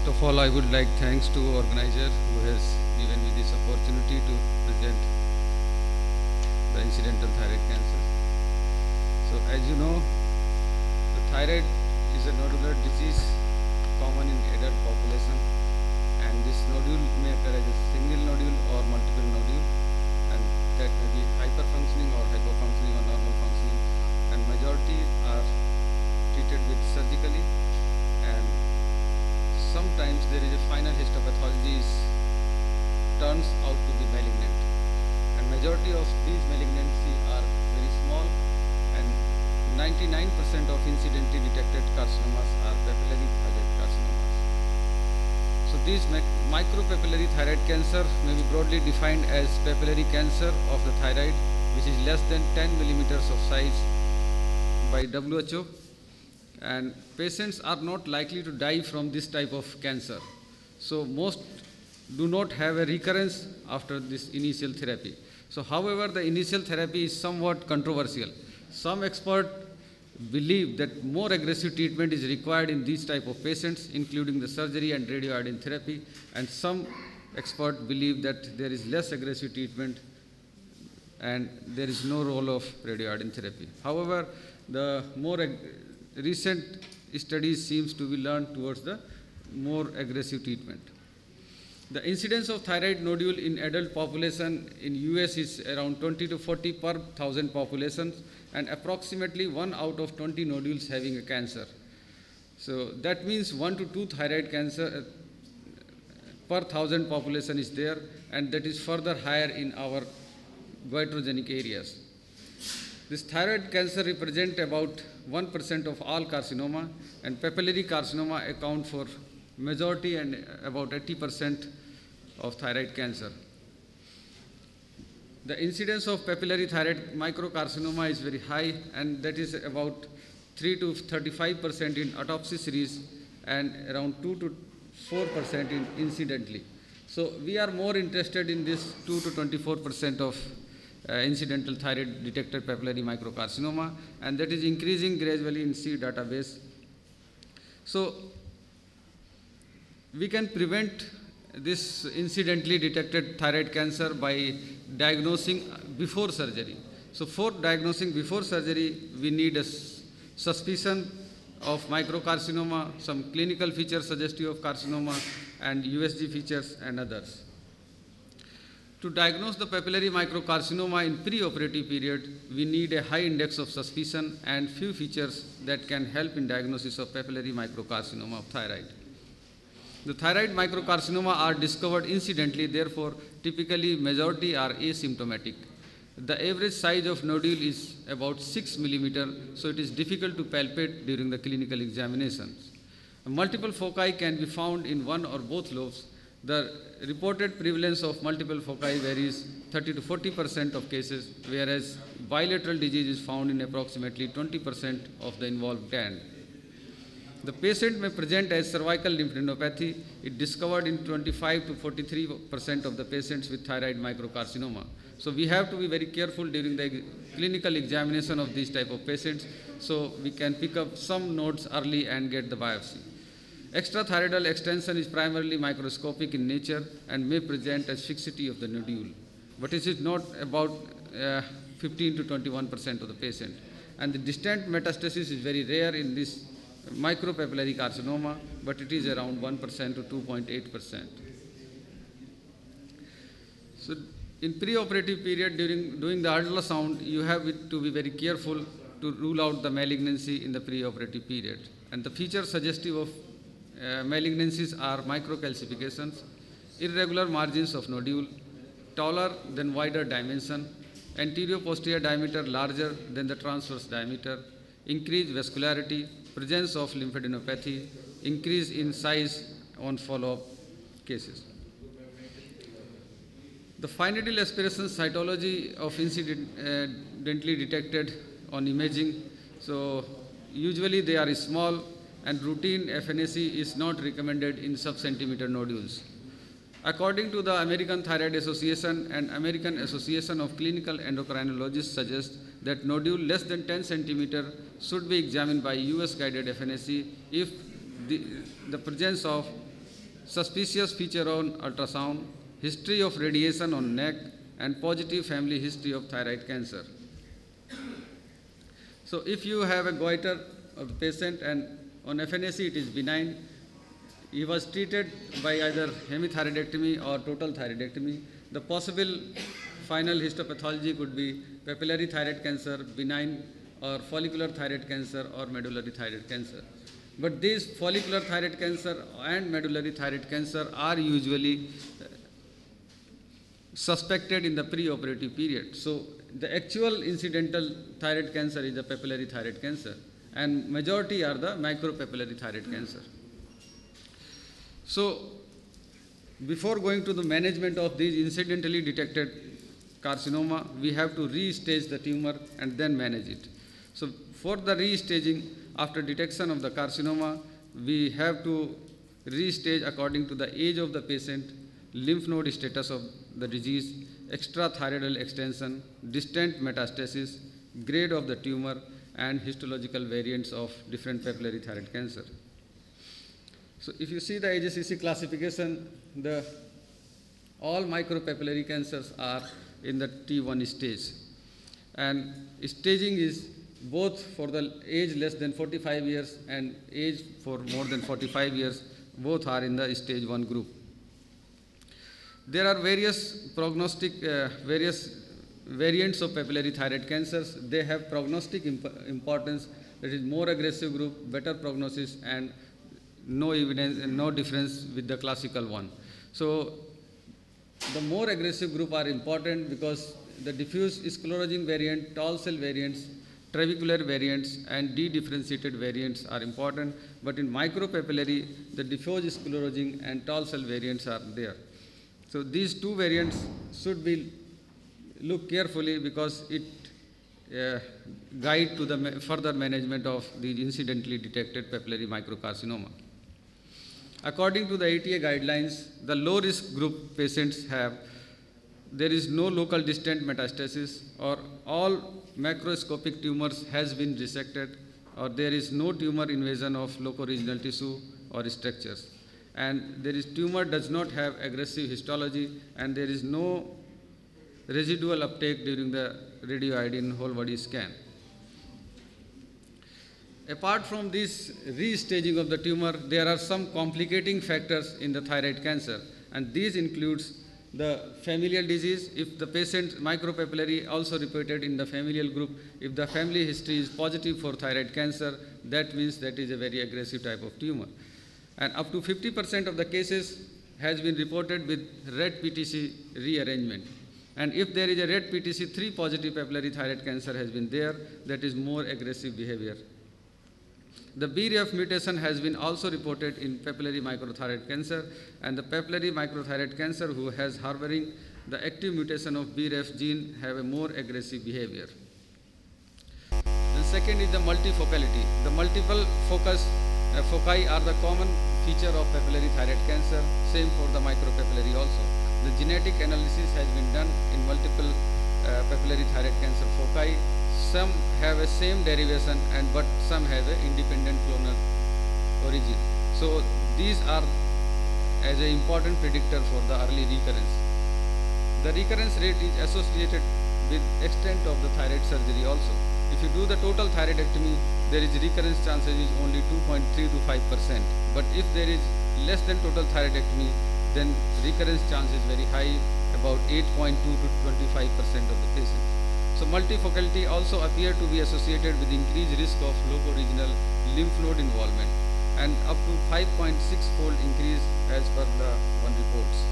First of all, I would like thanks to organizer who has given me this opportunity to present the incidental thyroid cancer. So as you know, the thyroid is a nodular disease common in adult population, and this nodule may occur as a single nodule or multiple nodule, and that may be hyperfunctioning or hypofunctioning or normal functioning, and majority are treated with surgically, and sometimes there is a final histopathology turns out to be malignant, and majority of these malignancy are very small, and 99% of incidentally detected carcinomas are papillary thyroid carcinomas. So these micropapillary thyroid cancer may be broadly defined as papillary cancer of the thyroid which is less than 10 millimeters of size by WHO, and patients are not likely to die from this type of cancer. So most do not have a recurrence after this initial therapy. So however, the initial therapy is somewhat controversial. Some experts believe that more aggressive treatment is required in these type of patients, including the surgery and radioiodine therapy, and some experts believe that there is less aggressive treatment and there is no role of radioiodine therapy. However, the more recent studies seems to be learned towards the more aggressive treatment. The incidence of thyroid nodule in adult population in US is around 20 to 40 per 1,000 populations, and approximately 1 out of 20 nodules having a cancer. So that means 1 to 2 thyroid cancer per 1,000 population is there, and that is further higher in our goitrogenic areas. This thyroid cancer represents about 1% of all carcinoma, and papillary carcinoma account for majority and about 80% of thyroid cancer. The incidence of papillary thyroid microcarcinoma is very high, and that is about 3 to 35% in autopsy series and around 2 to 4% in incidentally. So we are more interested in this 2 to 24% of incidental thyroid detected papillary microcarcinoma, and that is increasing gradually in C database. So we can prevent this incidentally detected thyroid cancer by diagnosing before surgery. So for diagnosing before surgery, we need a suspicion of microcarcinoma, some clinical features suggestive of carcinoma, and USG features and others. To diagnose the papillary microcarcinoma in pre-operative period, we need a high index of suspicion and few features that can help in diagnosis of papillary microcarcinoma of thyroid. The thyroid microcarcinoma are discovered incidentally, therefore typically majority are asymptomatic. The average size of nodule is about 6 millimeter, so it is difficult to palpate during the clinical examinations. Multiple foci can be found in one or both lobes. The reported prevalence of multiple foci varies 30 to 40% of cases, whereas bilateral disease is found in approximately 20% of the involved gland. The patient may present as cervical lymphadenopathy. It discovered in 25 to 43% of the patients with thyroid microcarcinoma. So we have to be very careful during the clinical examination of these type of patients, so we can pick up some nodes early and get the biopsy. Extrathyroidal extension is primarily microscopic in nature and may present as fixity of the nodule, but it is not about 15 to 21% of the patient. And the distant metastasis is very rare in this micropapillary carcinoma, but it is around 1% to 2.8%. So in preoperative period, during doing the ultrasound, you have to be very careful to rule out the malignancy in the preoperative period. And the features suggestive of malignancies are microcalcifications, irregular margins of nodule, taller than wider dimension, anterior-posterior diameter larger than the transverse diameter, increased vascularity, presence of lymphadenopathy, increase in size on follow-up cases. The finite aspiration cytology of incidentally detected on imaging, so usually they are small, and routine FNAC is not recommended in sub-centimeter nodules. According to the American Thyroid Association and American Association of Clinical Endocrinologists suggest that nodule less than 10 centimeter should be examined by US guided FNAC if the presence of suspicious feature on ultrasound, history of radiation on neck, and positive family history of thyroid cancer. So if you have a goiter of the patient and on FNAC it is benign, he was treated by either hemithyroidectomy or total thyroidectomy. The possible final histopathology could be papillary thyroid cancer, benign, or follicular thyroid cancer or medullary thyroid cancer. But these follicular thyroid cancer and medullary thyroid cancer are usually suspected in the preoperative period. So the actual incidental thyroid cancer is the papillary thyroid cancer, and majority are the micropapillary thyroid cancer. So before going to the management of these incidentally detected carcinoma, we have to restage the tumor and then manage it. So for the restaging, after detection of the carcinoma, we have to restage according to the age of the patient, lymph node status of the disease, extrathyroidal extension, distant metastasis, grade of the tumor, and histological variants of different papillary thyroid cancer. So if you see the AJCC classification, all micropapillary cancers are in the T1 stage. And staging is both for the age less than 45 years and age for more than 45 years, both are in the stage 1 group. There are various various variants of papillary thyroid cancers. They have prognostic importance, that is more aggressive group, better prognosis, and no evidence, no difference with the classical one. So the more aggressive group are important because the diffuse sclerosing variant, tall cell variants, trabecular variants, and dedifferentiated variants are important. But in micropapillary, the diffuse sclerosing and tall cell variants are there. So these two variants should be looked carefully because it guide to the further management of the incidentally detected papillary microcarcinoma. According to the ATA guidelines, the low-risk group patients there is no local distant metastasis, or all macroscopic tumors has been resected, or there is no tumor invasion of locoregional tissue or structures. And tumor does not have aggressive histology, and there is no residual uptake during the radioiodine whole body scan. Apart from this restaging of the tumor, there are some complicating factors in the thyroid cancer, and these includes the familial disease. If the patient micropapillary also reported in the familial group, if the family history is positive for thyroid cancer, that means that is a very aggressive type of tumor. And up to 50% of the cases has been reported with red PTC rearrangement. And if there is a red PTC3 positive papillary thyroid cancer has been there, that is more aggressive behavior. The BRAF mutation has been also reported in papillary microthyroid cancer, and the papillary microthyroid cancer who has harboring the active mutation of BRAF gene have a more aggressive behavior. The second is the multifocality. The multiple foci are the common feature of papillary thyroid cancer, same for the micropapillary also. The genetic analysis has been done in multiple papillary thyroid cancer foci. Some have a same derivation, but some have an independent clonal origin. So these are as an important predictor for the early recurrence. The recurrence rate is associated with extent of the thyroid surgery also. If you do the total thyroidectomy, there is recurrence chances is only 2.3 to 5%. But if there is less than total thyroidectomy, then recurrence chance is very high, about 8.2 to 25% of the patients. So multifocality also appear to be associated with increased risk of locoregional lymph node involvement, and up to 5.6-fold increase as per the one reports.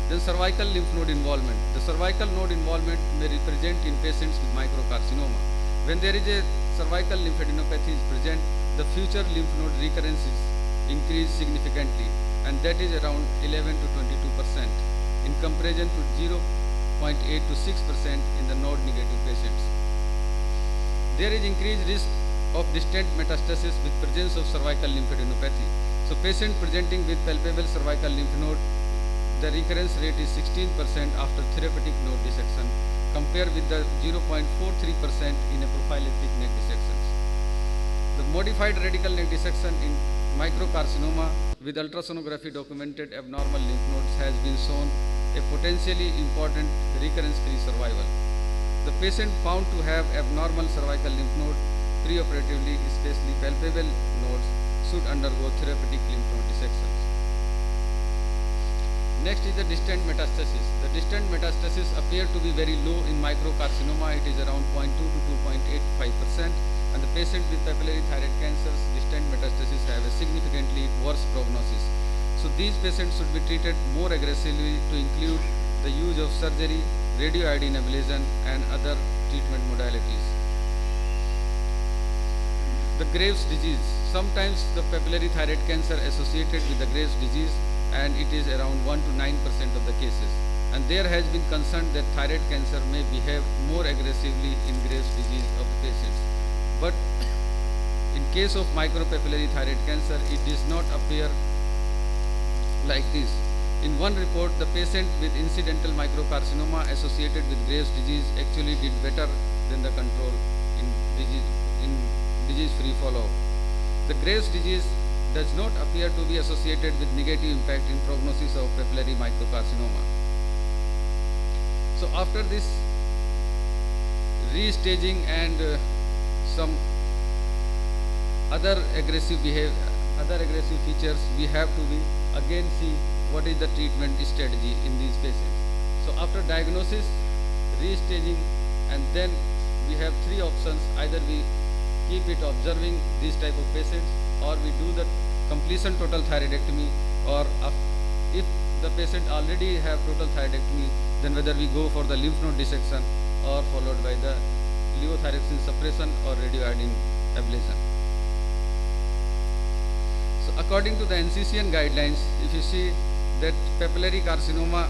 Then cervical lymph node involvement. The cervical node involvement may represent in patients with microcarcinoma. When there is a cervical lymphadenopathy is present, the future lymph node recurrence is increased significantly, and that is around 11 to 22% in comparison to 0.8 to 6% in the node-negative patients. There is increased risk of distant metastasis with presence of cervical lymphadenopathy. So patient presenting with palpable cervical lymph node, the recurrence rate is 16% after therapeutic node dissection, compared with the 0.43% in a prophylactic neck dissections. The modified radical neck dissection in microcarcinoma with ultrasonography documented abnormal lymph nodes has been shown a potentially important recurrence-free survival. The patient found to have abnormal cervical lymph node preoperatively, especially palpable nodes, should undergo therapeutic lymph node dissections. Next is the distant metastasis. The distant metastasis appear to be very low in microcarcinoma. It is around 0.2 to 2.85%, and the patient with papillary thyroid cancers, distant metastasis have a significantly worse prognosis. So these patients should be treated more aggressively to include the use of surgery, radioiodine ablation, and other treatment modalities. The Graves' disease. Sometimes the papillary thyroid cancer associated with the Graves' disease, and it is around 1 to 9% of the cases. And there has been concern that thyroid cancer may behave more aggressively in Graves' disease of the patients. But in case of micropapillary thyroid cancer, it does not appear like this. In one report, the patient with incidental microcarcinoma associated with Graves' disease actually did better than the control in disease-free follow-up. The Graves' disease does not appear to be associated with negative impact in prognosis of papillary microcarcinoma. So after this restaging and some other aggressive features, we have to again see what is the treatment strategy in these patients. So after diagnosis, restaging, and then we have three options. Either we keep it observing these type of patients, or we do the completion total thyroidectomy, or if the patient already have total thyroidectomy, then whether we go for the lymph node dissection or followed by the levothyroxine suppression or radioiodine ablation. So according to the NCCN guidelines, if you see that papillary carcinoma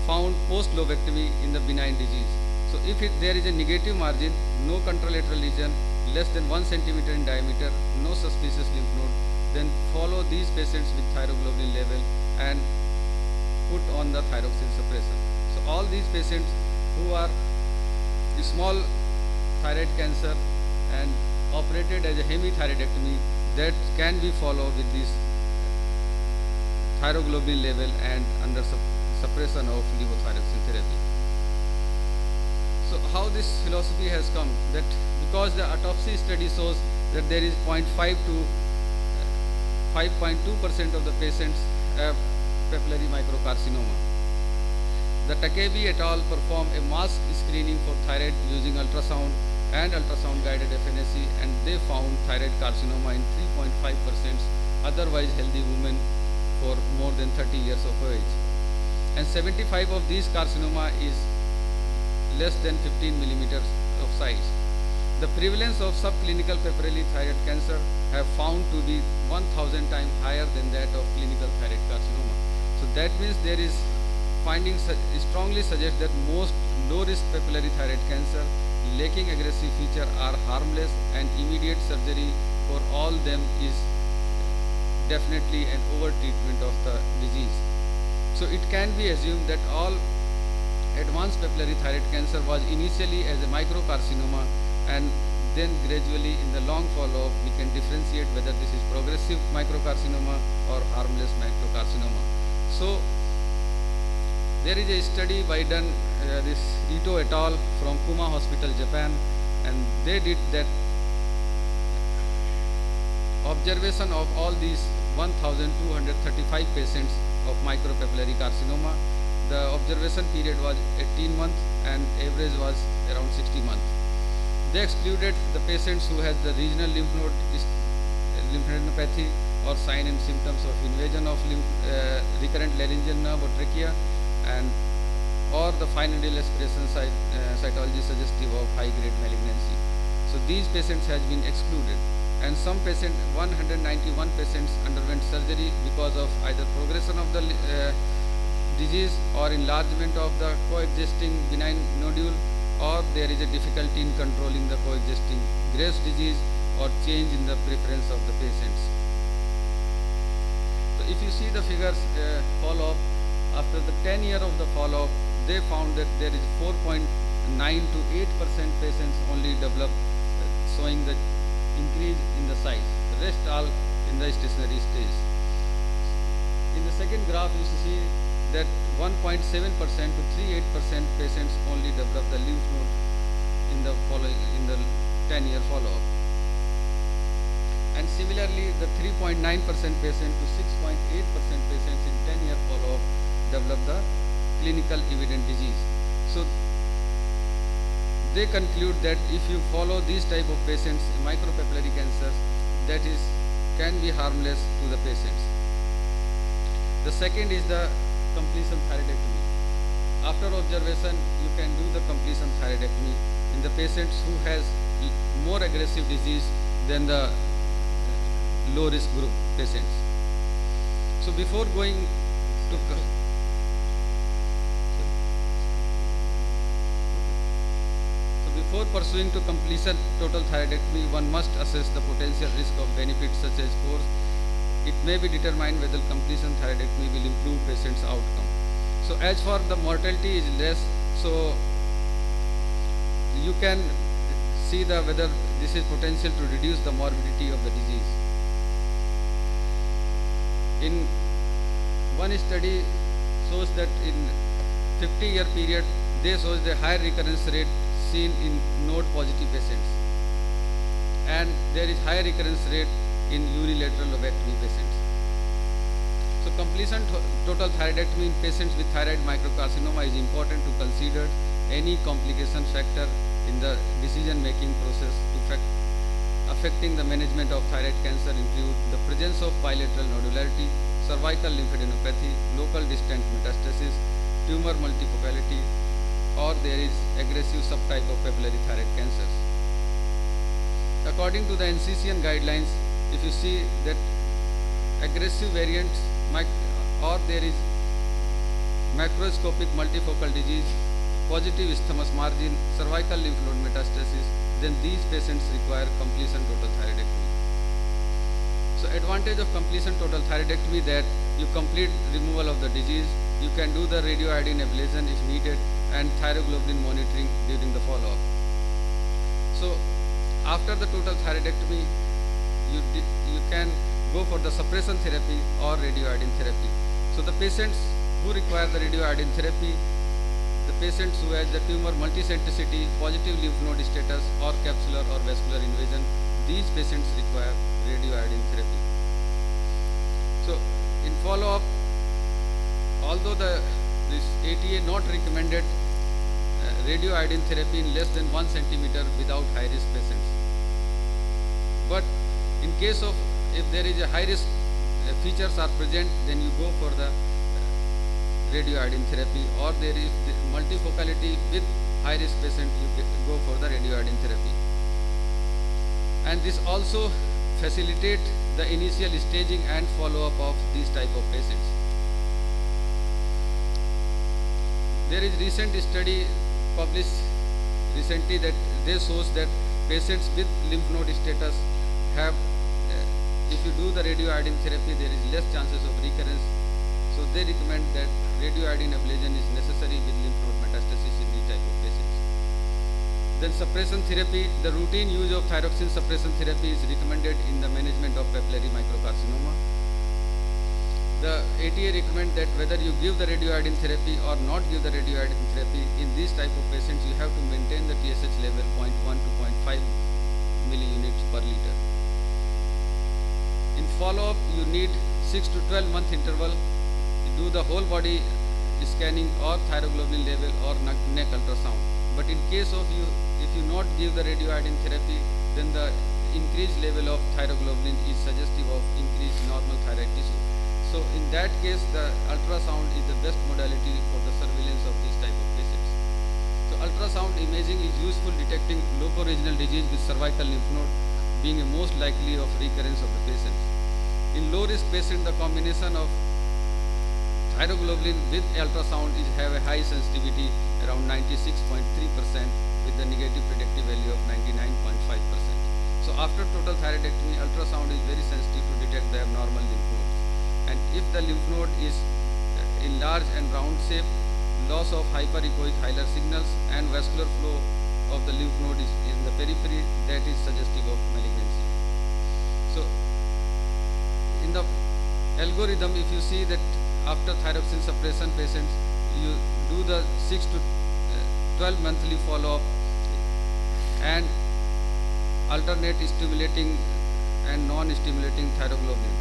found post-lobectomy in the benign disease. So if there is a negative margin, no contralateral lesion, less than 1 centimeter in diameter, no suspicious lymph node, then follow these patients with thyroglobulin level and put on the thyroxine suppression. So all these patients who are small thyroid cancer and operated as a hemithyroidectomy, that can be followed with this thyroglobulin level and under suppression of levothyroxine therapy. So how this philosophy has come, that because the autopsy study shows that there is 0.5 to 5.2% of the patients have papillary microcarcinoma. The Takebi et al. Performed a mass screening for thyroid using ultrasound and ultrasound guided FNAC, and they found thyroid carcinoma in 3.5% otherwise healthy women for more than 30 years of age. And 75 of these carcinoma is less than 15 millimeters of size. The prevalence of subclinical papillary thyroid cancer have found to be 1,000 times higher than that of clinical thyroid carcinoma. So that means there is findings strongly suggest that most low-risk papillary thyroid cancer lacking aggressive feature are harmless, and immediate surgery for all them is definitely an over-treatment of the disease. So it can be assumed that all advanced papillary thyroid cancer was initially as a microcarcinoma, and then gradually in the long follow-up we can differentiate whether this is progressive microcarcinoma or harmless microcarcinoma. So there is a study by this Ito et al. From Kuma Hospital, Japan, and they did that observation of all these 1,235 patients of micropapillary carcinoma. The observation period was 18 months and average was around 60 months. They excluded the patients who had the regional lymph lymphadenopathy or sign and symptoms of invasion of recurrent laryngeal nerve or trachea, and or the final aspiration cytology suggestive of high-grade malignancy. So these patients has been excluded, and some patients, 191 patients underwent surgery because of either progression of the disease or enlargement of the coexisting benign nodule, or there is a difficulty in controlling the coexisting Graves' disease or change in the preference of the patients. So if you see the figures follow-up, after the 10 years of the follow-up, they found that there is 4.9 to 8% patients only develop showing the increase in the size. The rest all in in the stationary stage. In the second graph, you see that 1.7% to 38% patients only develop the lymph node in the 10-year follow-up. And similarly, the 3.9% patient to 6.8% patients in 10-year follow-up develop the clinical evident disease. So they conclude that if you follow these type of patients, micropapillary cancers, that is can be harmless to the patients. The second is the completion thyroidectomy. After observation, you can do the completion thyroidectomy in the patients who has more aggressive disease than the low risk group patients. So before going to before pursuing to completion total thyroidectomy, one must assess the potential risk of benefits such as course. It may be determined whether completion thyroidectomy will improve patient's outcome. So as for the mortality is less, so you can see the whether this is potential to reduce the morbidity of the disease. In one study shows that in 50-year period, they shows the higher recurrence rate seen in node positive patients, and there is higher recurrence rate in unilateral lobectomy patients. So completion total thyroidectomy in patients with thyroid microcarcinoma is important to consider. Any complication factor in the decision-making process affecting the management of thyroid cancer include the presence of bilateral nodularity, cervical lymphadenopathy, local distant metastasis, tumor multifocality, or there is aggressive subtype of papillary thyroid cancers. According to the NCCN guidelines, if you see that aggressive variants or there is macroscopic multifocal disease, positive isthmus margin, cervical lymph node metastasis, then these patients require completion total thyroidectomy. So advantage of completion total thyroidectomy that you complete removal of the disease, you can do the radioiodine ablation if needed, and thyroglobulin monitoring during the follow-up. So after the total thyroidectomy, you can go for the suppression therapy or radioiodine therapy. So the patients who require the radioiodine therapy, the patients who has the tumor multicentricity, positive lymph node status, or capsular or vascular invasion, these patients require radioiodine therapy. So in follow-up, although this ATA not recommended radioiodine therapy in less than 1 centimeter without high-risk patients, but in case of if there is a high-risk features are present, then you go for the radioiodine therapy, or there is the multifocality with high-risk patient, you go for the radioiodine therapy. And this also facilitate the initial staging and follow-up of these type of patients. There is recent study published recently that they shows that patients with lymph node status have, if you do the radioiodine therapy, there is less chances of recurrence. So they recommend that radioiodine ablation is necessary with lymph node metastasis in these type of patients. Then suppression therapy, the routine use of thyroxine suppression therapy is recommended in the management of papillary microcarcinoma. The ATA recommend that whether you give the radioiodine therapy or not give the radioiodine therapy, in these type of patients you have to maintain the TSH level 0.1 to 0.5 milliunits per liter. In follow-up, you need 6 to 12 month interval. You do the whole body scanning or thyroglobulin level or neck ultrasound. But in case of if you not give the radioiodine therapy, then the increased level of thyroglobulin is suggestive of increased normal thyroid tissue. So in that case, the ultrasound is the best modality for the surveillance of this type of patients. So ultrasound imaging is useful detecting locoregional disease with cervical lymph node being a most likely of recurrence of the patients. In low risk patient, the combination of thyroglobulin with ultrasound have a high sensitivity around 96.3% with the negative predictive value of 99.5%. So after total thyroidectomy, ultrasound is very sensitive to detect the abnormal lymph nodes. And if the lymph node is in large and round shape, loss of hyperechoic hilar signals and vascular flow of the lymph node is in the periphery, that is suggestive of malignancy. So in the algorithm, if you see that after thyroxine suppression patients, you do the 6 to 12 monthly follow-up and alternate stimulating and non-stimulating thyroglobulin,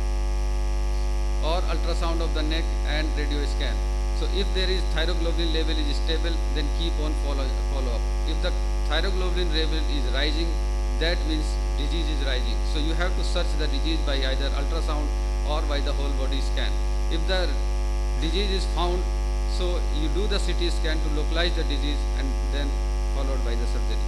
or ultrasound of the neck and radio scan. So if there is thyroglobulin level is stable, then keep on follow-up. If the thyroglobulin level is rising, that means disease is rising. So you have to search the disease by either ultrasound or by the whole body scan. If the disease is found, so you do the CT scan to localize the disease and then followed by the surgery.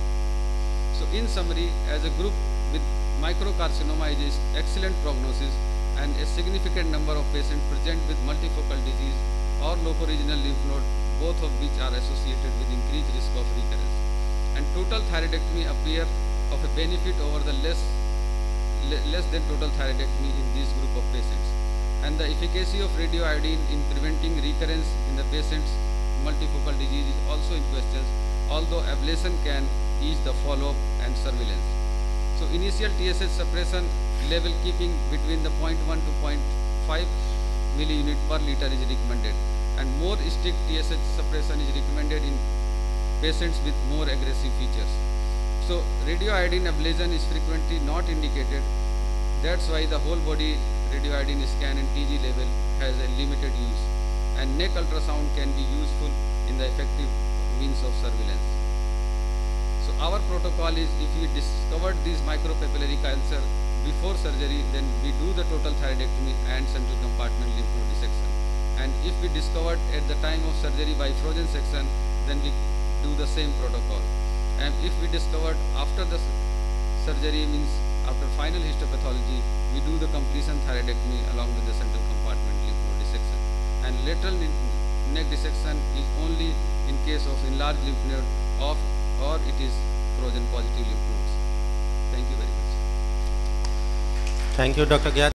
So in summary, as a group with microcarcinoma is excellent prognosis, and a significant number of patients present with multifocal disease or locoregional lymph node, both of which are associated with increased risk of recurrence. And total thyroidectomy appear of a benefit over the less than total thyroidectomy in this group of patients. And the efficacy of radioiodine in preventing recurrence in the patient's multifocal disease is also in question, although ablation can ease the follow-up and surveillance. So initial TSH suppression level keeping between the 0.1 to 0.5 milliunit per liter is recommended, and more strict TSH suppression is recommended in patients with more aggressive features. So radioiodine ablation is frequently not indicated. That's why the whole body radioiodine scan and TG level has a limited use, and neck ultrasound can be useful in the effective means of surveillance. So our protocol is, if we discovered this micropapillary cancer before surgery, then we do the total thyroidectomy and central compartment lymph node dissection. And if we discovered at the time of surgery by frozen section, then we do the same protocol. And if we discovered after the surgery, means after final histopathology, we do the completion thyroidectomy along with the central compartment lymph node dissection. And lateral neck dissection is only in case of enlarged lymph node or it is frozen positive lymph nodes. Thank you very much. Thank you, Dr. Gyat.